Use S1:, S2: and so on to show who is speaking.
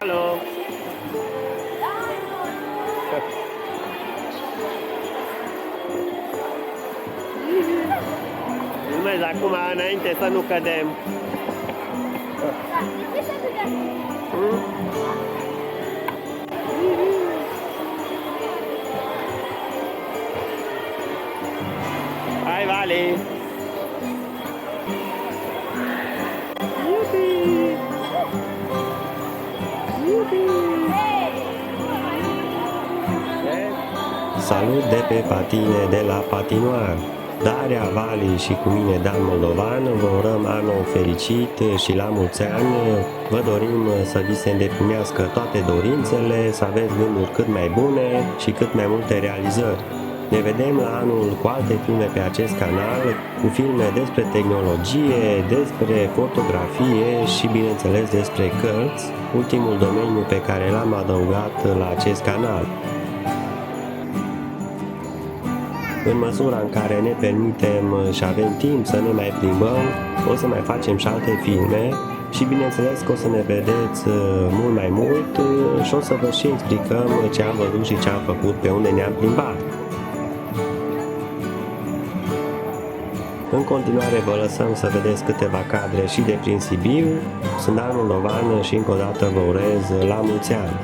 S1: Alo! Filmez acum înainte să nu cădem. Hai, Vali!
S2: Salut de pe patine de la Patinoar! Daria, Vali și cu mine, Dan Moldovan, vă urăm anul fericit și la mulți ani. Vă dorim să vi se îndeplinească toate dorințele, să aveți gânduri cât mai bune și cât mai multe realizări. Ne vedem la anul cu alte filme pe acest canal, cu filme despre tehnologie, despre fotografie și, bineînțeles, despre cărți, ultimul domeniu pe care l-am adăugat la acest canal. În măsura în care ne permitem și avem timp să ne mai plimbăm, o să mai facem și alte filme și bineînțeles că o să ne vedeți mult mai mult și o să vă și explicăm ce am văzut și ce am făcut pe unde ne-am plimbat. În continuare vă lăsăm să vedeți câteva cadre și de prin Sibiu. Sunt Dan Moldovan și încă o dată vă urez la mulți ani!